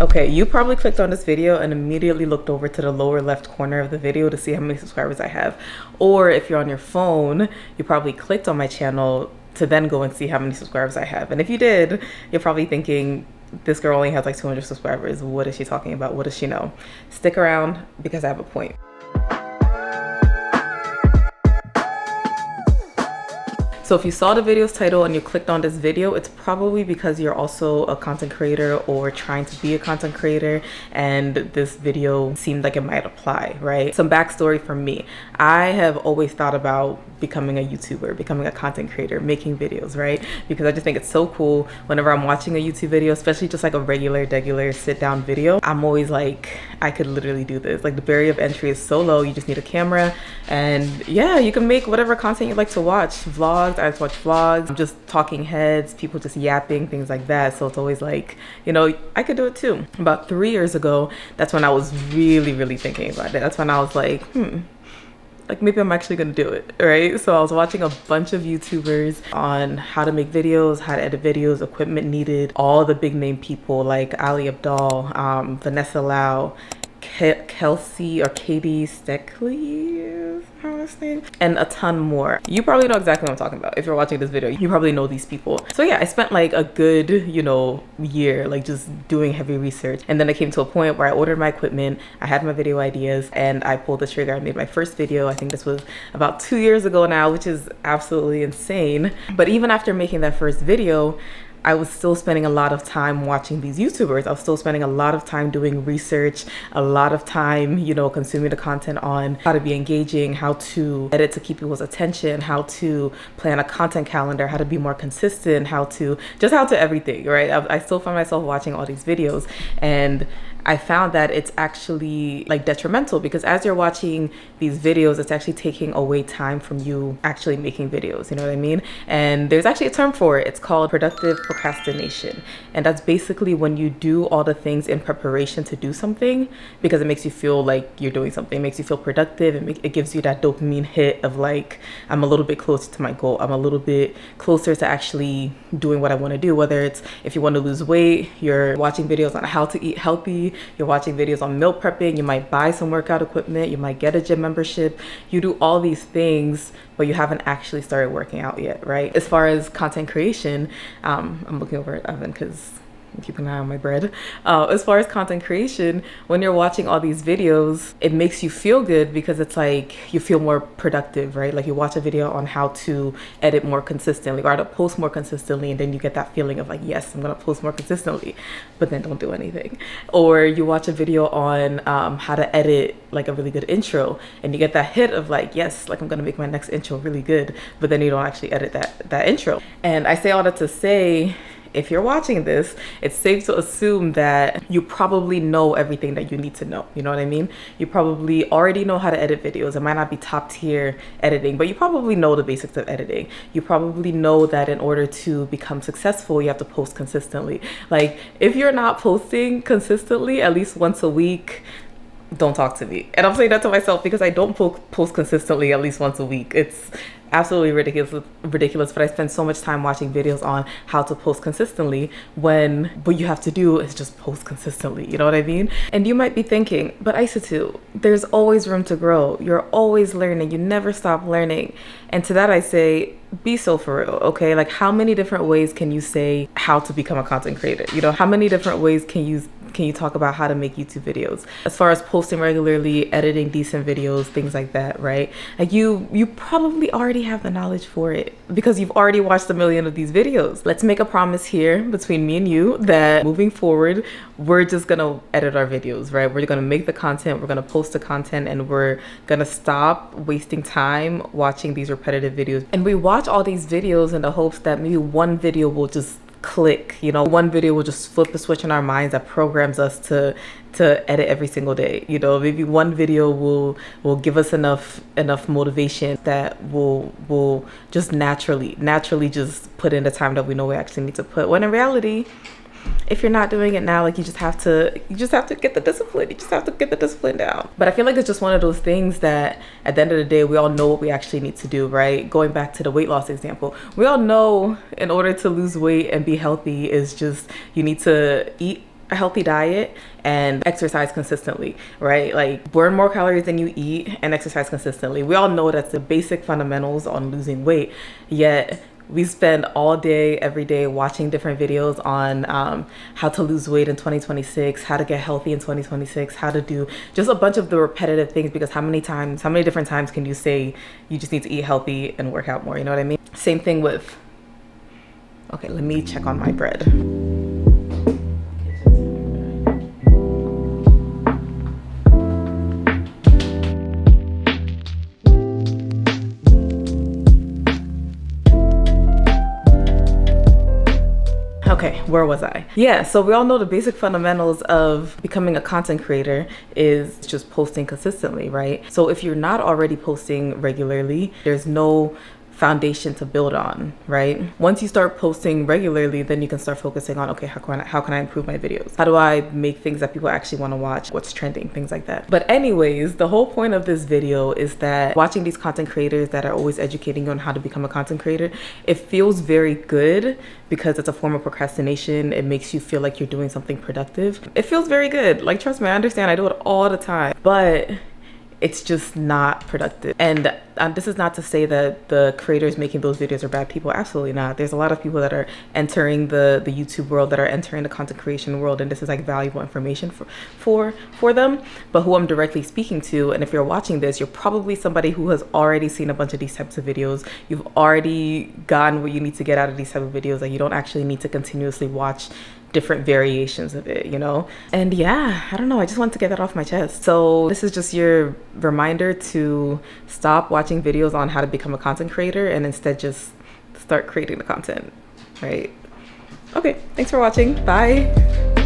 Okay, you probably clicked on this video and immediately looked over to the lower left corner of the video to see how many subscribers I have. Or if you're on your phone, you probably clicked on my channel to then go and see how many subscribers I have. And if you did, you're probably thinking, this girl only has like 200 subscribers. What is she talking about? What does she know? Stick around because I have a point. So if you saw the video's title and you clicked on this video, it's probably because you're also a content creator or trying to be a content creator and this video seemed like it might apply, right? Some backstory from me. I have always thought about becoming a YouTuber, becoming a content creator, making videos, right? Because I just think it's so cool whenever I'm watching a YouTube video, especially just like a regular sit down video. I'm always like, I could literally do this. Like the barrier of entry is so low. You just need a camera and yeah, you can make whatever content you like to watch. Vlogs, I watch vlogs, just talking heads, people just yapping, things like that. So it's always like, you know, I could do it too. About 3 years ago, that's when I was really thinking about it. That's when I was like, like maybe I'm actually gonna do it, right? So I was watching a bunch of YouTubers on how to make videos, how to edit videos, equipment needed, all the big name people like Ali Abdaal, Vanessa Lau, Kelsey or Katie Steckley, and a ton more. You probably know exactly what I'm talking about. If you're watching this video, you probably know these people. So yeah, I spent like a good, you know, year like just doing heavy research. And then I came to a point where I ordered my equipment, I had my video ideas, and I pulled the trigger. I made my first video. I think this was about 2 years ago now, which is absolutely insane. But even after making that first video, I was still spending a lot of time watching these YouTubers. I was still spending a lot of time doing research, a lot of time, you know, consuming the content on how to be engaging, how to edit to keep people's attention, how to plan a content calendar, how to be more consistent, how to everything, right? I still find myself watching all these videos, and I found that it's actually like detrimental because as you're watching these videos, it's actually taking away time from you actually making videos, you know what I mean? And there's actually a term for it. It's called productive procrastination. And that's basically when you do all the things in preparation to do something because it makes you feel like you're doing something. It makes you feel productive. It gives you that dopamine hit of like, I'm a little bit closer to my goal. I'm a little bit closer to actually doing what I want to do. Whether it's if you want to lose weight, you're watching videos on how to eat healthy, you're watching videos on meal prepping, you might buy some workout equipment, you might get a gym membership, you do all these things, but you haven't actually started working out yet, right? As far as content creation, I'm looking over at Evan because I'm keeping an eye on my bread. As far as content creation, when you're watching all these videos, it makes you feel good because it's like you feel more productive, right? Like you watch a video on how to edit more consistently or how to post more consistently, and then you get that feeling of like, yes, I'm gonna post more consistently, but then don't do anything. Or you watch a video on how to edit like a really good intro, and you get that hit of like, yes, like I'm gonna make my next intro really good, but then you don't actually edit that intro. And I say all that to say, if you're watching this, it's safe to assume that you probably know everything that you need to know. You know what I mean? You probably already know how to edit videos. It might not be top tier editing, but you probably know the basics of editing. You probably know that in order to become successful, you have to post consistently. Like if you're not posting consistently, at least once a week, don't talk to me. And I'm saying that to myself because I don't post consistently at least once a week. It's absolutely ridiculous, but I spend so much time watching videos on how to post consistently when what you have to do is just post consistently, you know what I mean? And you might be thinking, but Aissatou, there's always room to grow. You're always learning. You never stop learning. And to that I say, be so for real, okay? Like how many different ways can you say how to become a content creator? You know, how many different ways can you talk about how to make YouTube videos? As far as posting regularly, editing decent videos, things like that, right? Like you probably already have the knowledge for it because you've already watched a million of these videos. Let's make a promise here between me and you that moving forward, we're just gonna edit our videos, right? We're gonna make the content, we're gonna post the content, and we're gonna stop wasting time watching these repetitive videos. And we watch all these videos in the hopes that maybe one video will just click, you know, one video will just flip the switch in our minds that programs us to edit every single day. You know, maybe one video will give us enough motivation that will just naturally just put in the time that we know we actually need to put. When in reality, if you're not doing it now, like you just have to get the discipline. You just have to get the discipline down. But I feel like it's just one of those things that at the end of the day, we all know what we actually need to do, right? Going back to the weight loss example, we all know in order to lose weight and be healthy is just, you need to eat a healthy diet and exercise consistently, right? Like burn more calories than you eat and exercise consistently. We all know that's the basic fundamentals on losing weight, yet we spend all day, every day watching different videos on how to lose weight in 2026, how to get healthy in 2026, how to do just a bunch of the repetitive things, because how many different times can you say you just need to eat healthy and work out more? You know what I mean? Same thing with, okay, let me check on my bread. Okay, where was I? Yeah, so we all know the basic fundamentals of becoming a content creator is just posting consistently, right? So if you're not already posting regularly, there's no foundation to build on, right? Once you start posting regularly, then you can start focusing on, okay, how can I improve my videos? How do I make things that people actually want to watch? What's trending? Things like that. But anyways, the whole point of this video is that watching these content creators that are always educating you on how to become a content creator, it feels very good because it's a form of procrastination. It makes you feel like you're doing something productive. It feels very good. Like, trust me, I understand. I do it all the time, but it's just not productive. And this is not to say that the creators making those videos are bad people. Absolutely not. There's a lot of people that are entering the YouTube world, that are entering the content creation world, and this is like valuable information for them. But who I'm directly speaking to, and if you're watching this, you're probably somebody who has already seen a bunch of these types of videos. You've already gotten what you need to get out of these type of videos. Like, you don't actually need to continuously watch different variations of it, you know? And yeah, I don't know, I just wanted to get that off my chest. So this is just your reminder to stop watching videos on how to become a content creator and instead just start creating the content, right? Okay, thanks for watching. Bye.